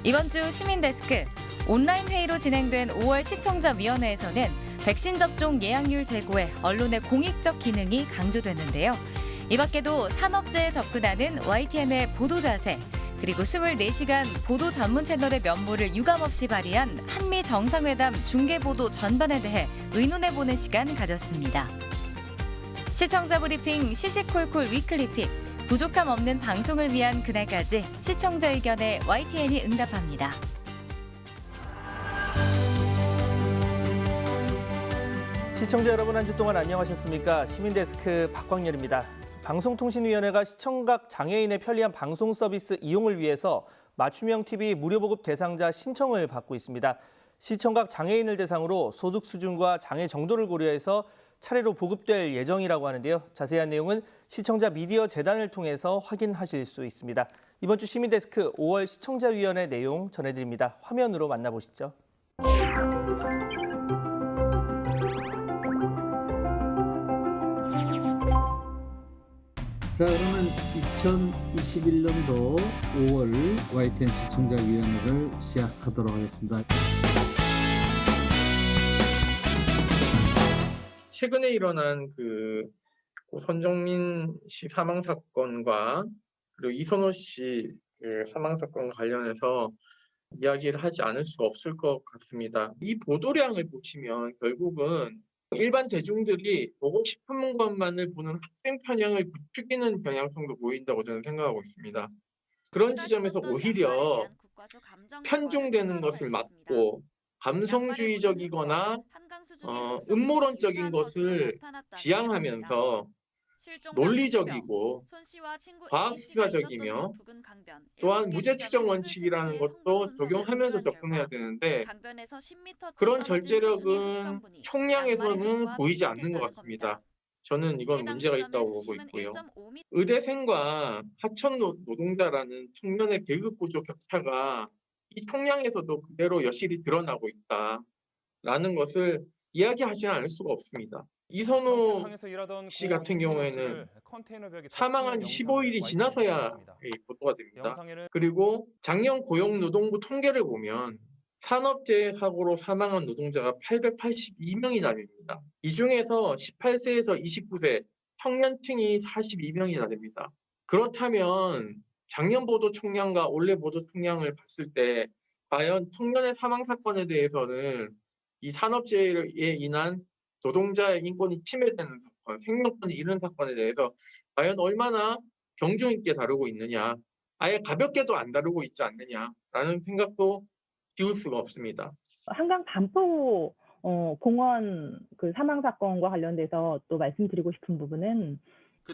이번 주 시민데스크 온라인 회의로 진행된 5월 시청자위원회에서는 백신 접종 예약률 제고에 언론의 공익적 기능이 강조됐는데요. 이 밖에도 산업재해 접근하는 YTN의 보도 자세, 그리고 24시간 보도 전문 채널의 면모를 유감없이 발휘한 한미 정상회담 중계보도 전반에 대해 의논해보는 시간 가졌습니다. 시청자 브리핑 시시콜콜 위클리픽, 부족함 없는 방송을 위한 그날까지 시청자 의견에 YTN이 응답합니다. 시청자 여러분, 한 주 동안 안녕하셨습니까? 시민데스크 박광렬입니다. 방송통신위원회가 시청각 장애인의 편리한 방송 서비스 이용을 위해서 맞춤형 TV 무료 보급 대상자 신청을 받고 있습니다. 시청각 장애인을 대상으로 소득 수준과 장애 정도를 고려해서 차례로 보급될 예정이라고 하는데요. 자세한 내용은 시청자 미디어 재단을 통해서 확인하실 수 있습니다. 이번 주 시민데스크 5월 시청자위원회 내용 전해드립니다. 화면으로 만나보시죠. 자, 그러면 2021년도 5월 YTN 시청자위원회를 시작하도록 하겠습니다. 최근에 일어난 고 선정민 씨 사망 사건과 그리고 이선호 씨 사망 사건과 관련해서 이야기를 하지 않을 수가 없을 것 같습니다. 이 보도량을 보시면 결국은 일반 대중들이 보고 싶은 것만을 보는 학생 편향을 부추기는 경향성도 보인다고 저는 생각하고 있습니다. 그런 지점에서 오히려 편중되는 것을 막고 감성주의적이거나 음모론적인 것을 지향하면서 논리적이고 과학수사적이며 또한 무죄추정 원칙이라는 것도 적용하면서 접근해야 되는데 그런 절제력은 총량에서는 보이지 않는 것 같습니다. 저는 이건 문제가 있다고 보고 있고요. 의대생과 하청 노동자라는 청년의 계급 구조 격차가 이 총량에서도 그대로 여실히 드러나고 있다라는 것을 이야기하지는 않을 수가 없습니다. 이선호 씨 같은 경우에는 사망한 지 15일이 지나서야 보도가 됩니다. 그리고 작년 고용노동부 통계를 보면 산업재해 사고로 사망한 노동자가 882명이나 됩니다. 이 중에서 18세에서 29세 청년층이 42명이나 됩니다. 그렇다면 작년 보도 총량과 올해 보도 총량을 봤을 때 과연 청년의 사망 사건에 대해서는 이 산업재해에 인한 노동자의 인권이 침해되는 사건, 생명권이 잃은 사건에 대해서 과연 얼마나 경중 있게 다루고 있느냐, 아예 가볍게도 안 다루고 있지 않느냐라는 생각도 지울 수가 없습니다. 한강 반포 공원 사망 사건과 관련돼서 또 말씀드리고 싶은 부분은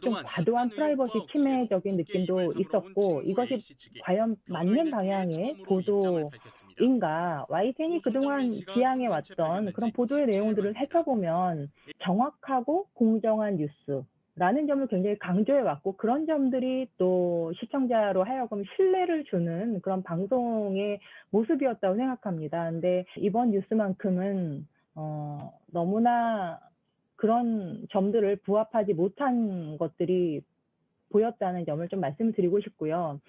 좀 과도한 프라이버시 침해적인 느낌도 있었고, 이것이 과연 맞는 방향의 보도인가, YTN이 그동안 지향해왔던 그런 보도의 내용들을 살펴보면 정확하고 공정한 뉴스라는 점을 굉장히 강조해왔고, 그런 점들이 또 시청자로 하여금 신뢰를 주는 그런 방송의 모습이었다고 생각합니다. 근데 이번 뉴스만큼은 너무나 그런 점들을 부합하지 못한 것들이 보였다는 점을 좀 말씀드리고 싶고요.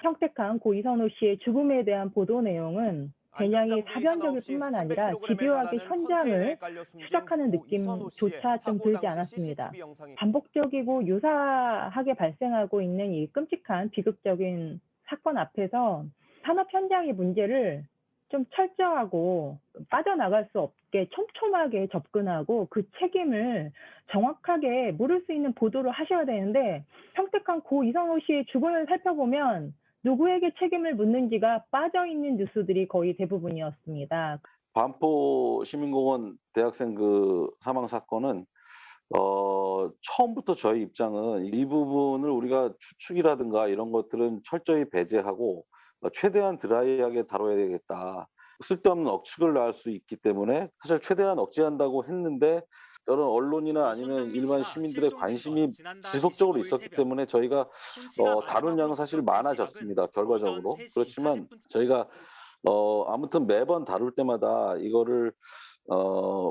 평택항 고 이선호 씨의 죽음에 대한 보도 내용은 굉장히 사변적일 뿐만 아니라 집요하게 현장을 추적하는 느낌조차 좀 들지 않았습니다. 반복적이고 유사하게 발생하고 있는 이 끔찍한 비극적인 사건 앞에서 산업 현장의 문제를 좀 철저하고 빠져나갈 수 없게 촘촘하게 접근하고 그 책임을 정확하게 물을 수 있는 보도를 하셔야 되는데, 평택항 고 이선호 씨의 죽음을 살펴보면 누구에게 책임을 묻는지가 빠져있는 뉴스들이 거의 대부분이었습니다. 반포 시민공원 대학생 사망 사건은 처음부터 저희 입장은 이 부분을 우리가 추측이라든가 이런 것들은 철저히 배제하고 최대한 드라이하게 다뤄야 되겠다. 쓸데없는 억측을 낳을 수 있기 때문에 사실 최대한 억제한다고 했는데 여러 언론이나 아니면 일반 시민들의 관심이 지속적으로 있었기 때문에 저희가 다룬 양은 사실 많아졌습니다. 결과적으로. 그렇지만 저희가 아무튼 매번 다룰 때마다 이거를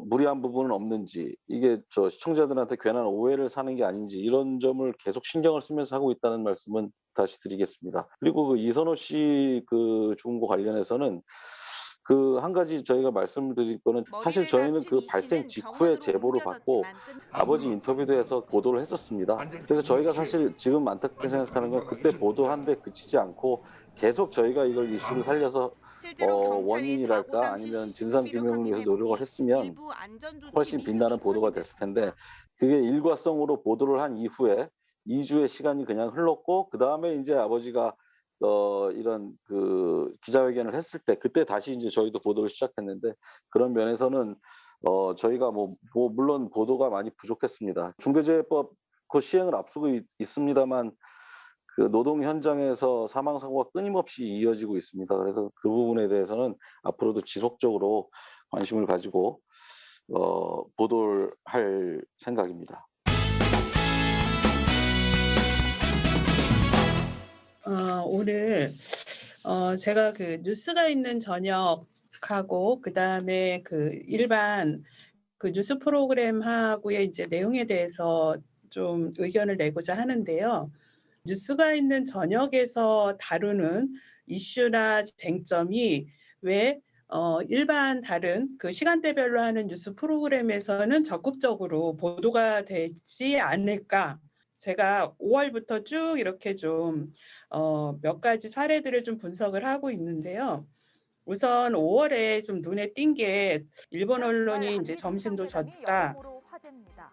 무리한 부분은 없는지, 이게 저 시청자들한테 괜한 오해를 사는 게 아닌지 이런 점을 계속 신경을 쓰면서 하고 있다는 말씀은 다시 드리겠습니다. 그리고 그 이선호 씨 그 죽은 거 관련해서는 그 한 가지 저희가 말씀을 드릴 거는, 사실 저희는 그 발생 직후에 제보를 받고 아버지 인터뷰도 해서 보도를 했었습니다. 그래서 저희가 사실 지금 안타깝게 생각하는 건, 그때 보도한 데 그치지 않고 계속 저희가 이걸 이슈를 살려서 원인이랄까 아니면 진상규명을 위해서 노력을 했으면 훨씬 빛나는 보도가 됐을 텐데, 그게 일과성으로 보도를 한 이후에 2주의 시간이 그냥 흘렀고, 그다음에 이제 아버지가 이런 그 기자회견을 했을 때, 그때 다시 이제 저희도 보도를 시작했는데, 그런 면에서는 저희가 물론 보도가 많이 부족했습니다. 중대재해법 그 시행을 앞두고 있습니다만, 그 노동 현장에서 사망 사고가 끊임없이 이어지고 있습니다. 그래서 그 부분에 대해서는 앞으로도 지속적으로 관심을 가지고 보도를 할 생각입니다. 오늘 제가 그 뉴스가 있는 저녁하고 그다음에 그 일반 그 뉴스 프로그램하고의 이제 내용에 대해서 좀 의견을 내고자 하는데요. 뉴스가 있는 저녁에서 다루는 이슈나 쟁점이 왜 일반 다른 그 시간대별로 하는 뉴스 프로그램에서는 적극적으로 보도가 되지 않을까? 제가 5월부터 쭉 이렇게 좀 몇 가지 사례들을 좀 분석을 하고 있는데요. 우선 5월에 좀 눈에 띈 게, 일본 언론이 이제 점심도 졌다,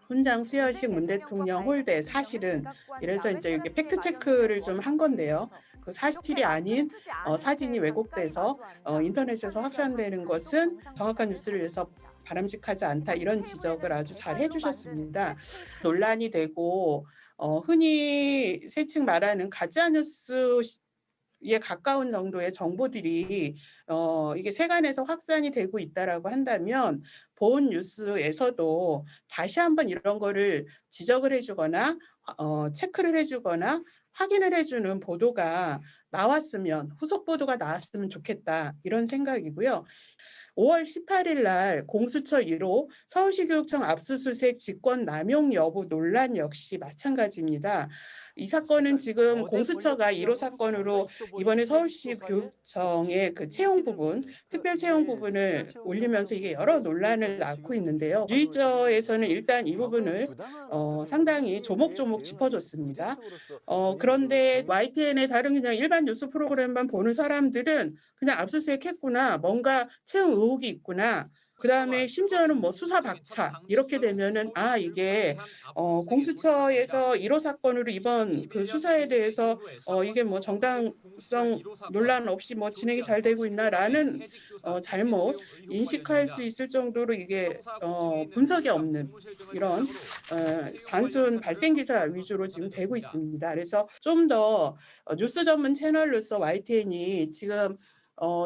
훈장 수여식 문 대통령 홀대, 사실은, 이래서 이제 이게 팩트 체크를 좀 한 건데요. 그 사실이 아닌 사진이 왜곡돼서 인터넷에서 확산되는 것은 정확한 뉴스를 위해서 바람직하지 않다, 이런 지적을 아주 잘 해주셨습니다. 논란이 되고 흔히 세칭 말하는 가짜 뉴스에 가까운 정도의 정보들이 이게 세간에서 확산이 되고 있다라고 한다면, 본 뉴스에서도 다시 한번 이런 거를 지적을 해주거나 체크를 해주거나 확인을 해주는 보도가 나왔으면, 후속 보도가 나왔으면 좋겠다, 이런 생각이고요. 5월 18일 날 공수처 1호 서울시 교육청 압수수색 직권 남용 여부 논란 역시 마찬가지입니다. 이 사건은 지금 공수처가 1호 사건으로 이번에 서울시 교육청의 그 채용 부분, 특별 채용 부분을 올리면서 이게 여러 논란을 낳고 있는데요. 뉴이저에서는 일단 이 부분을 상당히 조목조목 짚어줬습니다. 그런데 YTN의 다른 그냥 일반 뉴스 프로그램만 보는 사람들은 그냥 압수수색했구나, 뭔가 채용 의혹이 있구나, 그다음에 심지어는 뭐 수사 박차, 이렇게 되면은 이게 공수처에서 1호 사건으로 이번 그 수사에 대해서 이게 뭐 정당성 논란 없이 뭐 진행이 잘 되고 있나라는 잘못 인식할 수 있을 정도로 이게 분석이 없는 이런 단순 발생 기사 위주로 지금 되고 있습니다. 그래서 좀 더 뉴스 전문 채널로서 YTN이 지금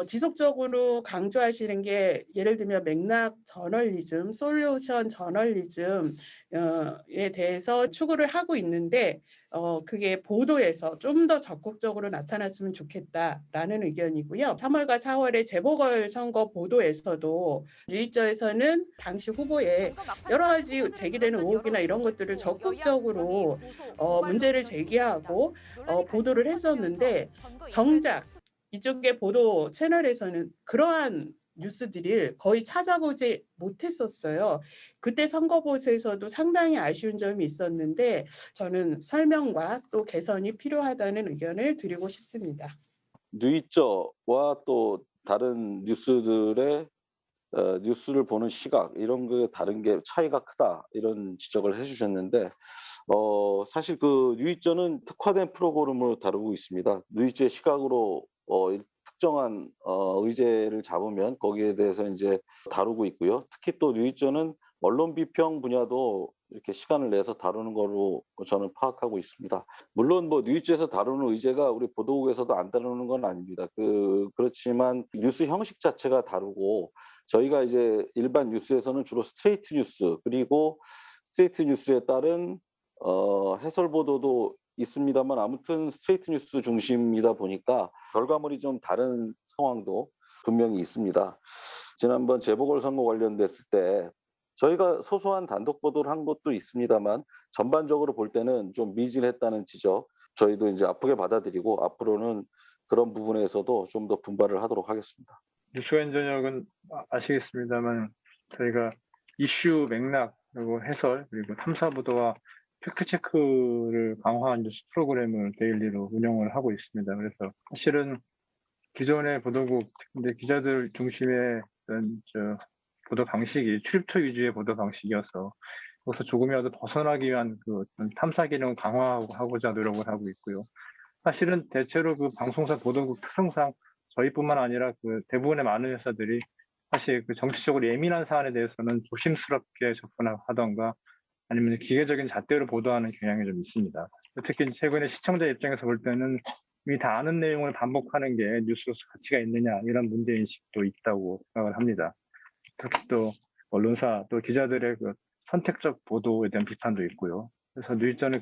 지속적으로 강조하시는 게, 예를 들면 맥락 저널리즘, 솔루션 저널리즘에 대해서 추구를 하고 있는데, 그게 보도에서 좀 더 적극적으로 나타났으면 좋겠다라는 의견이고요. 3월과 4월의 재보궐선거 보도에서도 뉴이저에서는 당시 후보에 여러 가지 제기되는 의혹이나 이런 것들을 적극적으로 문제를 제기하고 보도를 했었는데, 정작 이쪽의 보도 채널에서는 그러한 뉴스들을 거의 찾아보지 못했었어요. 그때 선거보도에서도 상당히 아쉬운 점이 있었는데, 저는 설명과 또 개선이 필요하다는 의견을 드리고 싶습니다. 뉴이저와 또 다른 뉴스들의 뉴스를 보는 시각, 이런 게 다른 게 차이가 크다, 이런 지적을 해주셨는데, 사실 그 뉴이저는 특화된 프로그램으로 다루고 있습니다. 뉴이저의 시각으로 특정한 의제를 잡으면 거기에 대해서 이제 다루고 있고요. 특히 또 뉴이저는 언론 비평 분야도 이렇게 시간을 내서 다루는 거로 저는 파악하고 있습니다. 물론 뭐 뉴이저에서 다루는 의제가 우리 보도국에서도 안 다루는 건 아닙니다. 그렇지만 뉴스 형식 자체가 다르고, 저희가 이제 일반 뉴스에서는 주로 스트레이트 뉴스, 그리고 스트레이트 뉴스에 따른 해설 보도도 있습니다만, 아무튼 스트레이트 뉴스 중심이다 보니까 결과물이 좀 다른 상황도 분명히 있습니다. 지난번 재보궐선거 관련됐을 때 저희가 소소한 단독 보도를 한 것도 있습니다만 전반적으로 볼 때는 좀 미진했다는 지적 저희도 이제 아프게 받아들이고 앞으로는 그런 부분에서도 좀 더 분발을 하도록 하겠습니다. 뉴스와인 저녁은 아시겠습니다만 저희가 이슈 맥락 그리고 해설 그리고 탐사 보도와 팩트 체크를 강화한 뉴스 프로그램을 데일리로 운영을 하고 있습니다. 그래서 사실은 기존의 보도국 근데 기자들 중심의 보도 방식이 출입처 위주의 보도 방식이어서 거기서 조금이라도 벗어나기 위한 그 탐사 기능을 강화하고자 노력을 하고 있고요. 사실은 대체로 그 방송사 보도국 특성상 저희뿐만 아니라 그 대부분의 많은 회사들이 사실 그 정치적으로 예민한 사안에 대해서는 조심스럽게 접근하던가 아니면 기계적인 잣대로 보도하는 경향이 좀 있습니다. 특히 최근에 시청자 입장에서 볼 때는 이미 다 아는 내용을 반복하는 게 뉴스로서 가치가 있느냐 이런 문제인식도 있다고 생각을 합니다. 특히 또 언론사 또 기자들의 그 선택적 보도에 대한 비판도 있고요. 그래서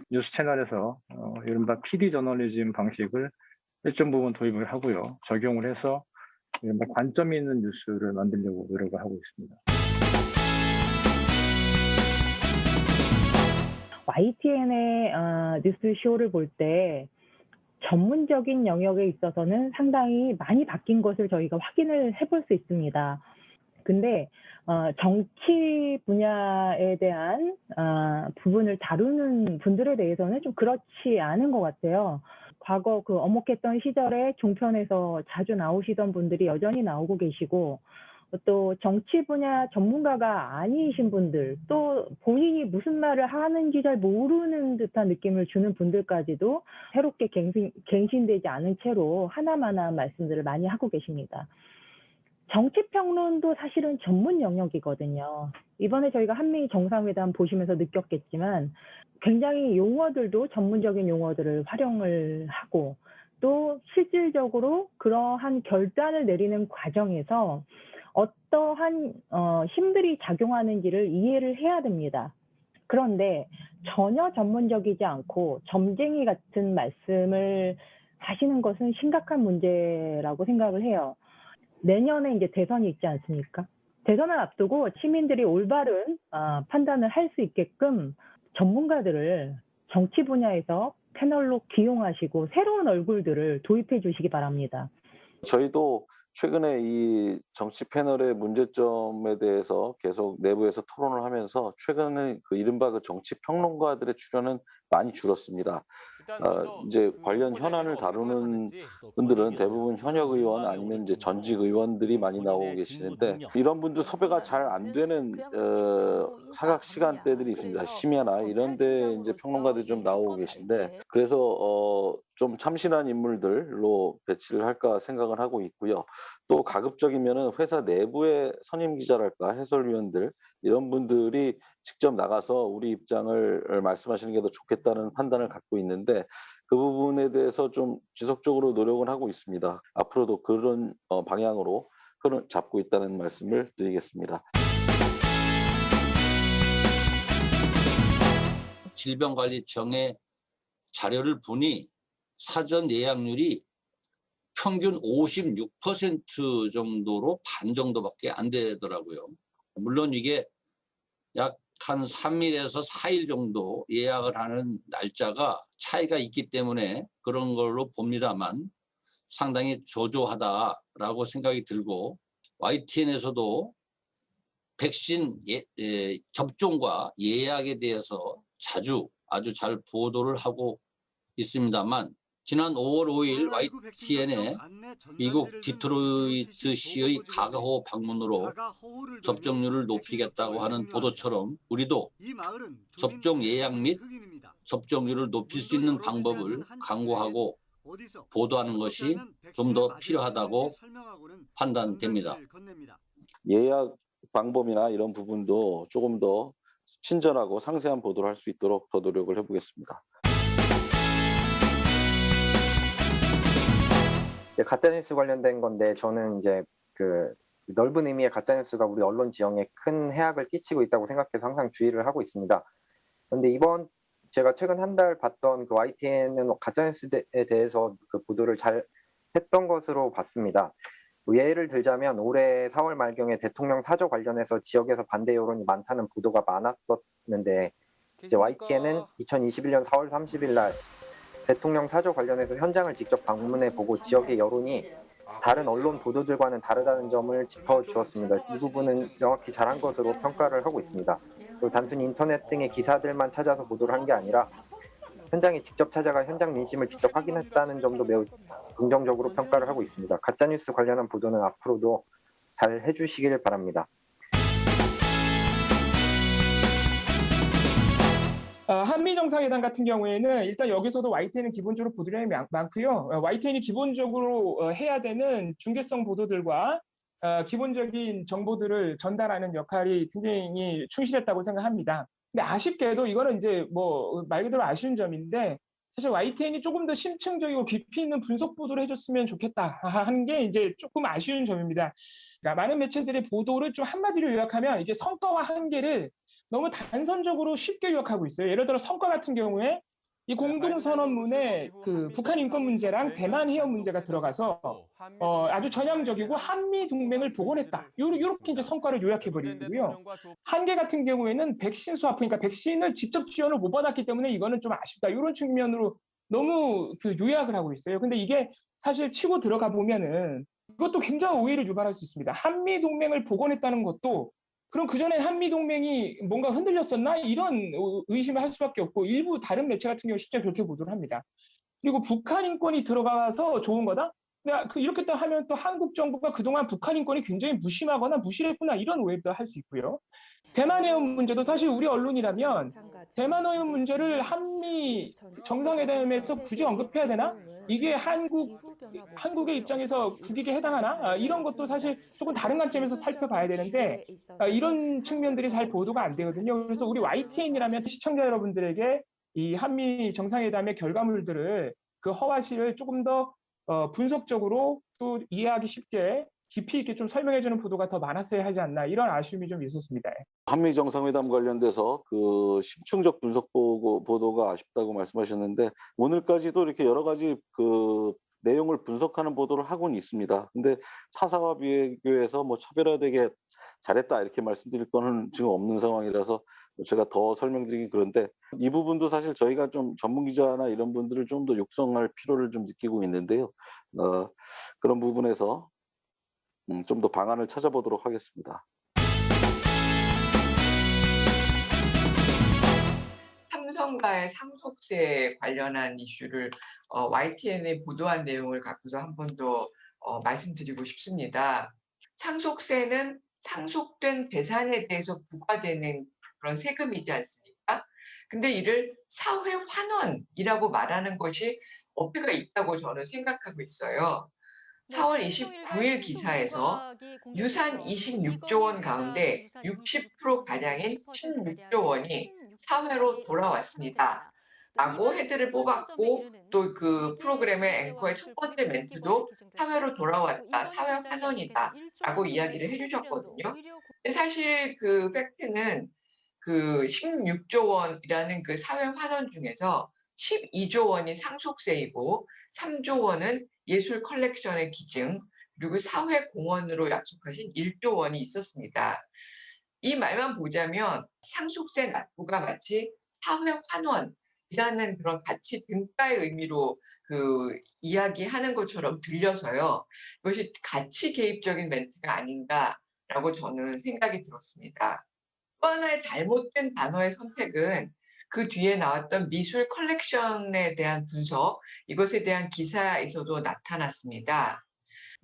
뉴스 채널에서 이른바 PD 저널리즘 방식을 일정 부분 도입을 하고요. 적용을 해서 이른바 관점이 있는 뉴스를 만들려고 노력을 하고 있습니다. YTN의 뉴스쇼를 볼 때 전문적인 영역에 있어서는 상당히 많이 바뀐 것을 저희가 확인을 해볼 수 있습니다. 근데 정치 분야에 대한 부분을 다루는 분들에 대해서는 좀 그렇지 않은 것 같아요. 과거 그 어목했던 시절에 종편에서 자주 나오시던 분들이 여전히 나오고 계시고 또 정치 분야 전문가가 아니신 분들 또 본인이 무슨 말을 하는지 잘 모르는 듯한 느낌을 주는 분들까지도 새롭게 갱신되지 않은 채로 하나마나 말씀들을 많이 하고 계십니다. 정치평론도 사실은 전문 영역이거든요. 이번에 저희가 한미 정상회담 보시면서 느꼈겠지만 굉장히 용어들도 전문적인 용어들을 활용을 하고 또 실질적으로 그러한 결단을 내리는 과정에서 어떠한 힘들이 작용하는지를 이해를 해야 됩니다. 그런데 전혀 전문적이지 않고 점쟁이 같은 말씀을 하시는 것은 심각한 문제라고 생각을 해요. 내년에 이제 대선이 있지 않습니까? 대선을 앞두고 시민들이 올바른 판단을 할 수 있게끔 전문가들을 정치 분야에서 패널로 기용하시고 새로운 얼굴들을 도입해 주시기 바랍니다. 저희도 최근에 이 정치 패널의 문제점에 대해서 계속 내부에서 토론을 하면서 최근에 그 이른바 그 정치 평론가들의 출연은 많이 줄었습니다. 이제 관련 현안을 다루는 분들은 대부분 현역 의원 아니면 이제 전직 의원들이 많이 나오고 계시는데 이런 분들 섭외가 잘 안 되는 사각 시간대들이 있습니다. 심야나 이런 데 이제 평론가들이 좀 나오고 계신데 그래서 좀 참신한 인물들로 배치를 할까 생각을 하고 있고요. 또 가급적이면은 회사 내부의 선임 기자랄까 해설위원들 이런 분들이 직접 나가서 우리 입장을 말씀하시는 게 더 좋겠다는 판단을 갖고 있는데 그 부분에 대해서 좀 지속적으로 노력을 하고 있습니다. 앞으로도 그런 방향으로 흐름 잡고 있다는 말씀을 드리겠습니다. 질병관리청의 자료를 보니 사전 예약률이 평균 56% 정도로 반 정도밖에 안 되더라고요. 물론 이게 약 한 3일에서 4일 정도 예약을 하는 날짜가 차이가 있기 때문에 그런 걸로 봅니다만 상당히 저조하다라고 생각이 들고 YTN에서도 백신 접종과 예약에 대해서 아주 잘 보도를 하고 있습니다만 지난 5월 5일 YTN에 미국 디트로이트시의 가가호 방문으로 접종률을 높이겠다고 하는 보도처럼 우리도 접종 예약 및 접종률을 높일 수 있는 방법을 강구하고 보도하는 것이 좀 더 필요하다고 판단됩니다. 예약 방법이나 이런 부분도 조금 더 친절하고 상세한 보도를 할 수 있도록 더 노력을 해보겠습니다. 가짜뉴스 관련된 건데 저는 이제 그 넓은 의미의 가짜뉴스가 우리 언론 지형에 큰 해악을 끼치고 있다고 생각해서 항상 주의를 하고 있습니다. 그런데 이번 제가 최근 한 달 봤던 그 YTN은 가짜뉴스에 대해서 그 보도를 잘 했던 것으로 봤습니다. 예를 들자면 올해 4월 말경에 대통령 사저 관련해서 지역에서 반대 여론이 많다는 보도가 많았었는데 이제 YTN은 2021년 4월 30일 날 대통령 사저 관련해서 현장을 직접 방문해 보고 지역의 여론이 다른 언론 보도들과는 다르다는 점을 짚어주었습니다. 이 부분은 명확히 잘한 것으로 평가를 하고 있습니다. 그리고 단순히 인터넷 등의 기사들만 찾아서 보도를 한 게 아니라 현장에 직접 찾아가 현장 민심을 직접 확인했다는 점도 매우 긍정적으로 평가를 하고 있습니다. 가짜뉴스 관련한 보도는 앞으로도 잘 해주시길 바랍니다. 한미 정상회담 같은 경우에는 일단 여기서도 YTN은 기본적으로 보도량이 많고요. YTN이 기본적으로 해야 되는 중계성 보도들과 기본적인 정보들을 전달하는 역할이 굉장히 충실했다고 생각합니다. 근데 아쉽게도 이거는 이제 뭐 말 그대로 아쉬운 점인데 사실 YTN이 조금 더 심층적이고 깊이 있는 분석 보도를 해줬으면 좋겠다 하는 게 이제 조금 아쉬운 점입니다. 그러니까 많은 매체들의 보도를 좀 한마디로 요약하면 이게 성과와 한계를 너무 단선적으로 쉽게 요약하고 있어요. 예를 들어 성과 같은 경우에 이 공동선언문에 그 북한 인권 문제랑 대만 해협 문제가 들어가서 아주 전향적이고 한미 동맹을 복원했다. 요렇게 이제 성과를 요약해버리고요. 한계 같은 경우에는 백신 수합, 그러니까 백신을 직접 지원을 못 받았기 때문에 이거는 좀 아쉽다. 이런 측면으로 너무 그 요약을 하고 있어요. 근데 이게 사실 치고 들어가 보면은 이것도 굉장히 오해를 유발할 수 있습니다. 한미 동맹을 복원했다는 것도 그럼 그전에 한미동맹이 뭔가 흔들렸었나? 이런 의심을 할 수밖에 없고 일부 다른 매체 같은 경우 실제 그렇게 보도를 합니다. 그리고 북한 인권이 들어가서 좋은 거다? 이렇게 또 하면 또 한국 정부가 그동안 북한 인권이 굉장히 무심하거나 무시했구나 이런 오해도 할 수 있고요. 대만 해협 문제도 사실 우리 언론이라면 대만 해협 문제를 한미 정상회담에서 굳이 언급해야 되나? 이게 한국의 입장에서 국익에 해당하나? 이런 것도 사실 조금 다른 관점에서 살펴봐야 되는데 이런 측면들이 잘 보도가 안 되거든요. 그래서 우리 YTN이라면 시청자 여러분들에게 이 한미 정상회담의 결과물들을 그 허와시를 조금 더 분석적으로 또 이해하기 쉽게 깊이 있게 좀 설명해주는 보도가 더 많았어야 하지 않나 이런 아쉬움이 좀 있었습니다. 한미 정상회담 관련돼서 그 심층적 분석 보도가 아쉽다고 말씀하셨는데 오늘까지도 이렇게 여러 가지 그 내용을 분석하는 보도를 하고는 있습니다. 근데 사사와 비교해서 뭐 차별화되게 잘했다 이렇게 말씀드릴 거는 지금 없는 상황이라서 제가 더 설명드리기 그런데 이 부분도 사실 저희가 좀 전문 기자나 이런 분들을 좀 더 육성할 필요를 좀 느끼고 있는데요. 그런 부분에서 좀 더 방안을 찾아보도록 하겠습니다. 삼성과의 상속세 관련한 이슈를 YTN에 보도한 내용을 갖고서 한 번 더 말씀드리고 싶습니다. 상속세는 상속된 재산에 대해서 부과되는 그런 세금이지 않습니까? 근데 이를 사회 환원이라고 말하는 것이 어폐가 있다고 저는 생각하고 있어요. 4월 29일 기사에서 유산 26조 원 가운데 60%가량인 16조 원이 사회로 돌아왔습니다. 라고 헤드를 뽑았고 또 그 프로그램의 앵커의 첫 번째 멘트도 사회로 돌아왔다, 사회 환원이다 라고 이야기를 해주셨거든요. 근데 사실 그 팩트는 그 16조 원이라는 그 사회 환원 중에서 12조 원이 상속세이고 3조 원은 예술 컬렉션의 기증 그리고 사회 공헌으로 약속하신 1조 원이 있었습니다. 이 말만 보자면 상속세 납부가 마치 사회 환원이라는 그런 가치 등가의 의미로 그 이야기하는 것처럼 들려서요. 이것이 가치 개입적인 멘트가 아닌가라고 저는 생각이 들었습니다. 또 하나의 잘못된 단어의 선택은 그 뒤에 나왔던 미술 컬렉션에 대한 분석, 이것에 대한 기사에서도 나타났습니다.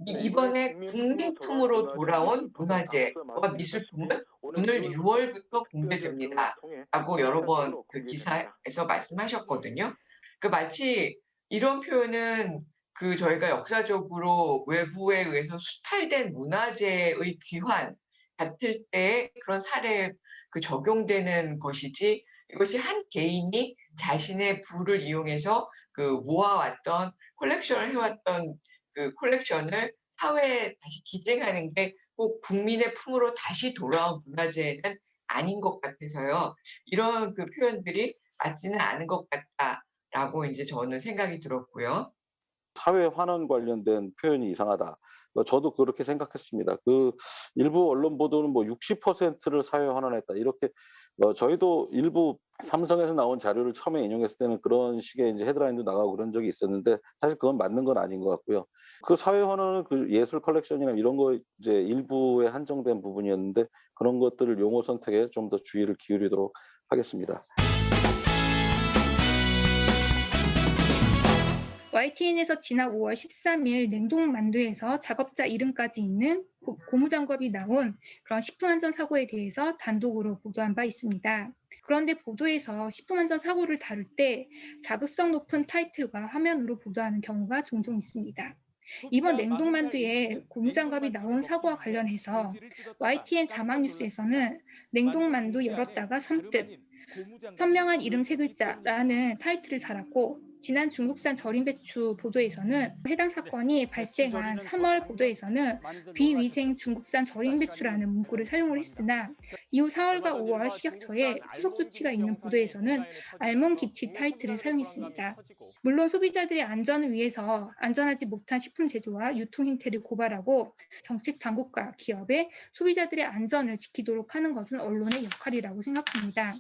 이번에 국민품으로 돌아온 문화재와 미술품은 오늘 6월부터 공개됩니다. 라고 여러 번 그 기사에서 말씀하셨거든요. 그 마치 이런 표현은 그 저희가 역사적으로 외부에 의해서 수탈된 문화재의 귀환 같을 때의 그런 사례에 그 적용되는 것이지 이것이 한 개인이 자신의 부를 이용해서 그 모아왔던 컬렉션을 해왔던 그 컬렉션을 사회에 다시 기증하는 게 꼭 국민의 품으로 다시 돌아온 문화재는 아닌 것 같아서요. 이런 그 표현들이 맞지는 않은 것 같다라고 이제 저는 생각이 들었고요. 사회 환원 관련된 표현이 이상하다. 저도 그렇게 생각했습니다. 그 일부 언론 보도는 뭐 60%를 사회 환원했다 이렇게 저희도 일부 삼성에서 나온 자료를 처음에 인용했을 때는 그런 식의 이제 헤드라인도 나가고 그런 적이 있었는데 사실 그건 맞는 건 아닌 것 같고요. 그 사회 환원은 그 예술 컬렉션이나 이런 거 이제 일부에 한정된 부분이었는데 그런 것들을 용어 선택에 좀 더 주의를 기울이도록 하겠습니다. YTN에서 지난 5월 13일 냉동만두에서 작업자 이름까지 있는 고무장갑이 나온 그런 식품안전 사고에 대해서 단독으로 보도한 바 있습니다. 그런데 보도에서 식품안전 사고를 다룰 때 자극성 높은 타이틀과 화면으로 보도하는 경우가 종종 있습니다. 이번 냉동만두에 고무장갑이 나온 사고와 관련해서 YTN 자막뉴스에서는 냉동만두 열었다가 섬뜩 선명한 이름 3글자라는 타이틀을 달았고 지난 중국산 절임 배추 보도에서는 해당 사건이 발생한 3월 보도에서는 비위생 중국산 절임 배추라는 문구를 사용을 했으나 이후 4월과 5월 식약처에 후속 조치가 있는 보도에서는 알몬 김치 타이틀을 사용했습니다. 물론 소비자들의 안전을 위해서 안전하지 못한 식품 제조와 유통 행태를 고발하고 정책 당국과 기업의 소비자들의 안전을 지키도록 하는 것은 언론의 역할이라고 생각합니다.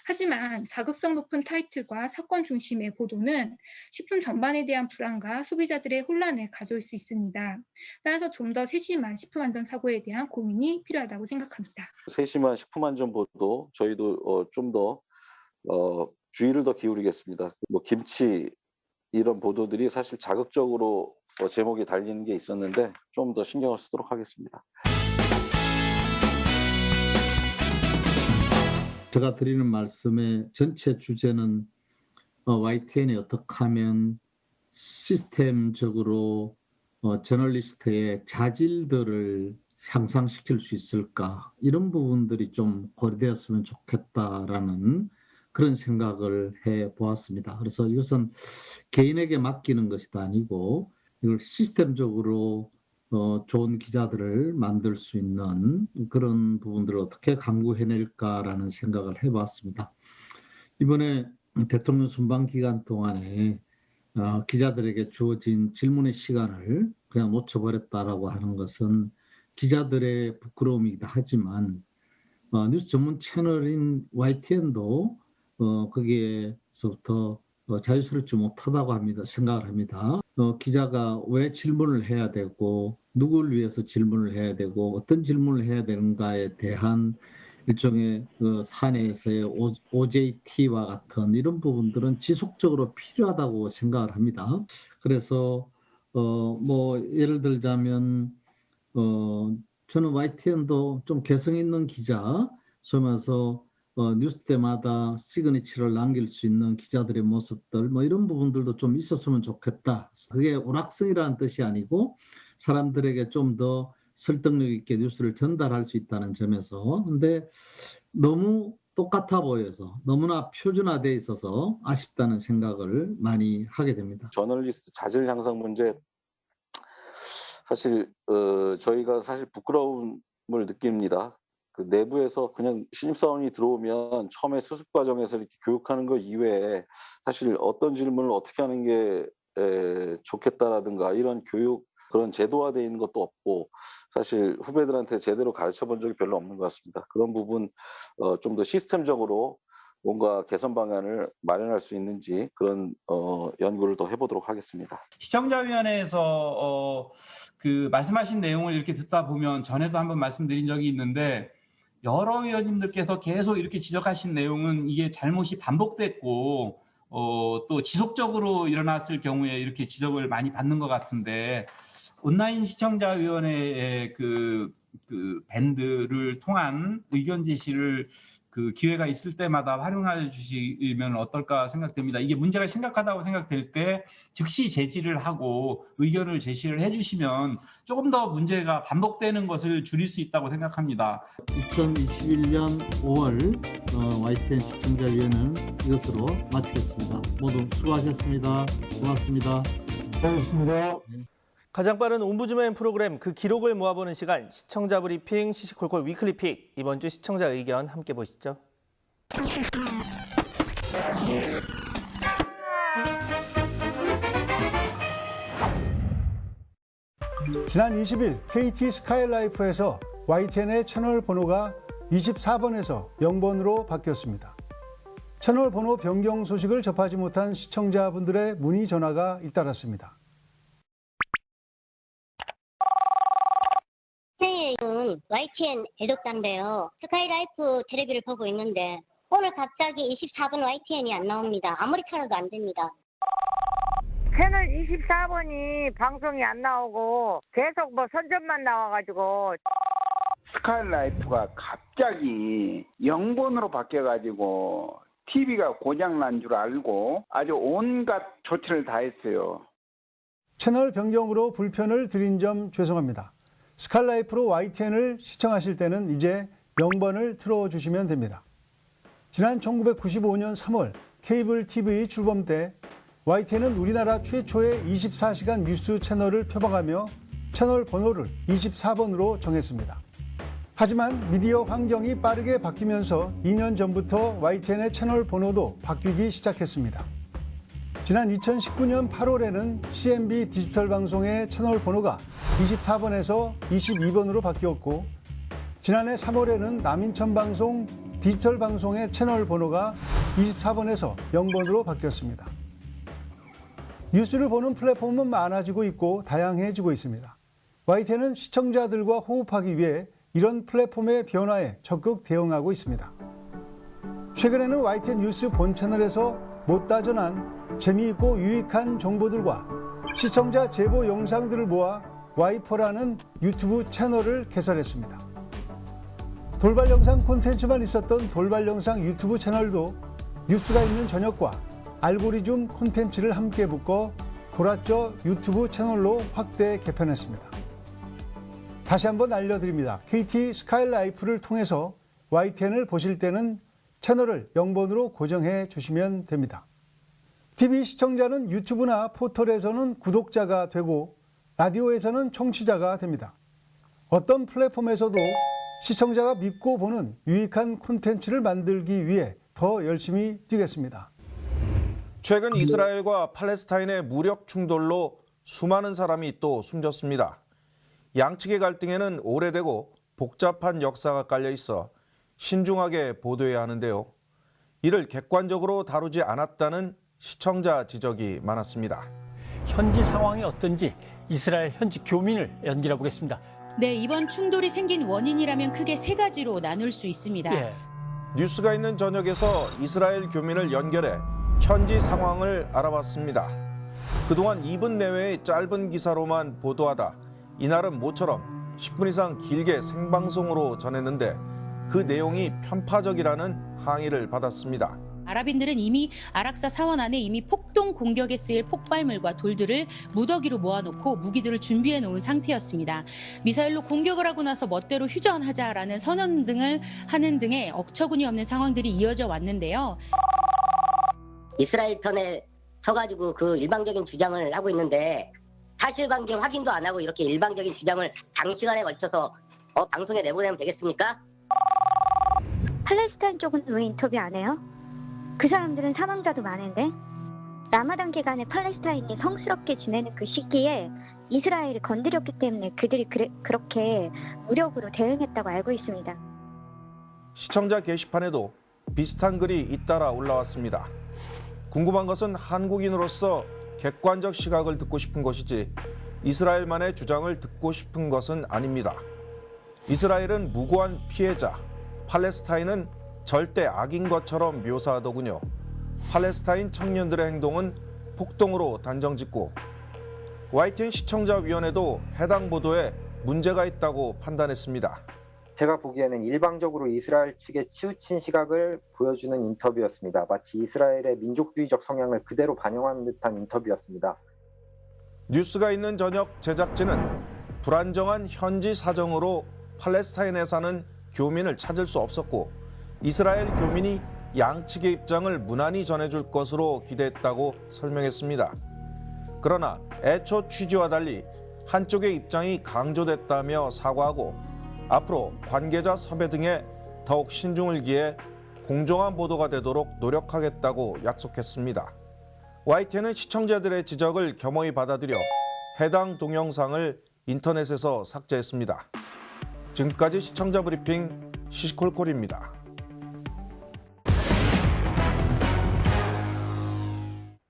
하지만 자극성 높은 타이틀과 사건 중심의 보도는 식품 전반에 대한 불안과 소비자들의 혼란을 가져올 수 있습니다. 따라서 좀 더 세심한 식품안전 사고에 대한 고민이 필요하다고 생각합니다. 세심한 식품안전 보도 저희도 좀 더 주의를 더 기울이겠습니다. 뭐 김치 이런 보도들이 사실 자극적으로 제목이 달리는 게 있었는데 좀 더 신경을 쓰도록 하겠습니다. 제가 드리는 말씀의 전체 주제는 YTN이 어떻게 하면 시스템적으로 저널리스트의 자질들을 향상시킬 수 있을까 이런 부분들이 좀 고려되었으면 좋겠다라는 그런 생각을 해보았습니다. 그래서 이것은 개인에게 맡기는 것이 아니고 이걸 시스템적으로 좋은 기자들을 만들 수 있는 그런 부분들을 어떻게 강구해낼까라는 생각을 해봤습니다. 이번에 대통령 순방 기간 동안에 기자들에게 주어진 질문의 시간을 그냥 놓쳐버렸다라고 하는 것은 기자들의 부끄러움이기도 하지만 뉴스 전문 채널인 YTN도 거기에서부터 자유스럽지 못하다고 생각을 합니다. 기자가 왜 질문을 해야 되고 누구를 위해서 질문을 해야 되고 어떤 질문을 해야 되는가에 대한 일종의 사내에서의 OJT와 같은 이런 부분들은 지속적으로 필요하다고 생각을 합니다. 그래서 뭐 예를 들자면 저는 YTN도 좀 개성 있는 기자, 소위 말해서 뉴스 때마다 시그니처를 남길 수 있는 기자들의 모습들 뭐 이런 부분들도 좀 있었으면 좋겠다. 그게 오락성이라는 뜻이 아니고 사람들에게 좀 더 설득력 있게 뉴스를 전달할 수 있다는 점에서 근데 너무 똑같아 보여서 너무나 표준화되어 있어서 아쉽다는 생각을 많이 하게 됩니다. 저널리스트 자질 향상 문제 사실 저희가 사실 부끄러움을 느낍니다. 그 내부에서 그냥 신입사원이 들어오면 처음에 수습 과정에서 이렇게 교육하는 것 이외에 사실 어떤 질문을 어떻게 하는 게 좋겠다라든가 이런 교육 그런 제도화되어 있는 것도 없고 사실 후배들한테 제대로 가르쳐 본 적이 별로 없는 것 같습니다. 그런 부분 좀 더 시스템적으로 뭔가 개선 방안을 마련할 수 있는지 그런 연구를 더 해보도록 하겠습니다. 시청자위원회에서 그 말씀하신 내용을 이렇게 듣다 보면 전에도 한번 말씀드린 적이 있는데 여러 위원님들께서 계속 이렇게 지적하신 내용은 이게 잘못이 반복됐고 또 지속적으로 일어났을 경우에 이렇게 지적을 많이 받는 것 같은데 온라인 시청자위원회의 그 밴드를 통한 의견 제시를 그 기회가 있을 때마다 활용해 주시면 어떨까 생각됩니다. 이게 문제가 심각하다고 생각될 때 즉시 제지를 하고 의견을 제시를 해주시면 조금 더 문제가 반복되는 것을 줄일 수 있다고 생각합니다. 2021년 5월 YTN 시청자위원회는 이것으로 마치겠습니다. 모두 수고하셨습니다. 고맙습니다. 수고하셨습니다. 가장 빠른 옴부즈맨 프로그램 그 기록을 모아보는 시간 시청자 브리핑 시시콜콜 위클리픽 이번 주 시청자 의견 함께 보시죠. 지난 20일 KT 스카이라이프에서 YTN의 채널 번호가 24번에서 0번으로 바뀌었습니다. 채널 번호 변경 소식을 접하지 못한 시청자분들의 문의 전화가 잇따랐습니다. 저는 YTN 애독자인데요. 스카이라이프 텔레비를 보고 있는데 오늘 갑자기 24번 YTN이 안 나옵니다. 아무리 찾아도 안 됩니다. 채널 24번이 방송이 안 나오고 계속 뭐 선전만 나와가지고 스카이라이프가 갑자기 0번으로 바뀌어가지고 TV가 고장난 줄 알고 아주 온갖 조치를 다 했어요. 채널 변경으로 불편을 드린 점 죄송합니다. 스카이라이프로 YTN을 시청하실 때는 이제 0번을 틀어주시면 됩니다. 지난 1995년 3월 케이블 TV 출범 때 YTN은 우리나라 최초의 24시간 뉴스 채널을 표방하며 채널 번호를 24번으로 정했습니다. 하지만 미디어 환경이 빠르게 바뀌면서 2년 전부터 YTN의 채널 번호도 바뀌기 시작했습니다. 지난 2019년 8월에는 CNB 디지털 방송의 채널 번호가 24번에서 22번으로 바뀌었고, 지난해 3월에는 남인천 방송 디지털 방송의 채널 번호가 24번에서 0번으로 바뀌었습니다. 뉴스를 보는 플랫폼은 많아지고 있고 다양해지고 있습니다. YTN은 시청자들과 호흡하기 위해 이런 플랫폼의 변화에 적극 대응하고 있습니다. 최근에는 YTN 뉴스 본 채널에서 못다 전한 재미있고 유익한 정보들과 시청자 제보 영상들을 모아 와이퍼라는 유튜브 채널을 개설했습니다. 돌발 영상 콘텐츠만 있었던 돌발 영상 유튜브 채널도 뉴스가 있는 저녁과 알고리즘 콘텐츠를 함께 묶어 돌았죠 유튜브 채널로 확대 개편했습니다. 다시 한번 알려드립니다. KT 스카이라이프를 통해서 YTN을 보실 때는 채널을 0번으로 고정해 주시면 됩니다. TV 시청자는 유튜브나 포털에서는 구독자가 되고 라디오에서는 청취자가 됩니다. 어떤 플랫폼에서도 시청자가 믿고 보는 유익한 콘텐츠를 만들기 위해 더 열심히 뛰겠습니다. 최근 이스라엘과 팔레스타인의 무력 충돌로 수많은 사람이 또 숨졌습니다. 양측의 갈등에는 오래되고 복잡한 역사가 깔려 있어 신중하게 보도해야 하는데요. 이를 객관적으로 다루지 않았다는 시청자 지적이 많았습니다. 현지 상황이 어떤지 이스라엘 현지 교민을 연결해 보겠습니다. 네, 이번 충돌이 생긴 원인이라면 크게 세 가지로 나눌 수 있습니다. 예. 뉴스가 있는 저녁에서 이스라엘 교민을 연결해 현지 상황을 알아봤습니다. 그동안 2분 내외의 짧은 기사로만 보도하다 이날은 모처럼 10분 이상 길게 생방송으로 전했는데 그 내용이 편파적이라는 항의를 받았습니다. 아랍인들은 이미 아락사 사원 안에 이미 폭동 공격에 쓰일 폭발물과 돌들을 무더기로 모아놓고 무기들을 준비해 놓은 상태였습니다. 미사일로 공격을 하고 나서 멋대로 휴전하자라는 선언 등을 하는 등의 억처구니 없는 상황들이 이어져 왔는데요. 이스라엘 편에 서가지고 그 일방적인 주장을 하고 있는데 사실관계 확인도 안 하고 이렇게 일방적인 주장을 장시간에 걸쳐서 방송에 내보내면 되겠습니까? 팔레스타인 쪽은 왜 인터뷰 안 해요? 그 사람들은 사망자도 많은데 라마단 기간에 팔레스타인이 성스럽게 지내는 그 시기에 이스라엘이 건드렸기 때문에 그들이 그렇게 무력으로 대응했다고 알고 있습니다. 시청자 게시판에도 비슷한 글이 잇따라 올라왔습니다. 궁금한 것은 한국인으로서 객관적 시각을 듣고 싶은 것이지 이스라엘만의 주장을 듣고 싶은 것은 아닙니다. 이스라엘은 무고한 피해자, 팔레스타인은 절대 악인 것처럼 묘사하더군요. 팔레스타인 청년들의 행동은 폭동으로 단정짓고 YTN 시청자위원회도 해당 보도에 문제가 있다고 판단했습니다. 제가 보기에는 일방적으로 이스라엘 측에 치우친 시각을 보여주는 인터뷰였습니다. 마치 이스라엘의 민족주의적 성향을 그대로 반영하는 듯한 인터뷰였습니다. 뉴스가 있는 저녁 제작진은 불안정한 현지 사정으로 팔레스타인에 사는 교민을 찾을 수 없었고 이스라엘 교민이 양측의 입장을 무난히 전해줄 것으로 기대했다고 설명했습니다. 그러나 애초 취지와 달리 한쪽의 입장이 강조됐다며 사과하고 앞으로 관계자 섭외 등에 더욱 신중을 기해 공정한 보도가 되도록 노력하겠다고 약속했습니다. YTN은 시청자들의 지적을 겸허히 받아들여 해당 동영상을 인터넷에서 삭제했습니다. 지금까지 시청자 브리핑 시시콜콜입니다.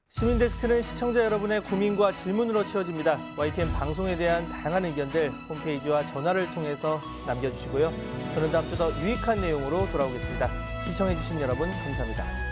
시민데스크는 시청자 여러분의 고민과 질문으로 채워집니다. YTN 방송에 대한 다양한 의견들 홈페이지와 전화를 통해서 남겨주시고요. 저는 다음 주 더 유익한 내용으로 돌아오겠습니다. 시청해주신 여러분 감사합니다.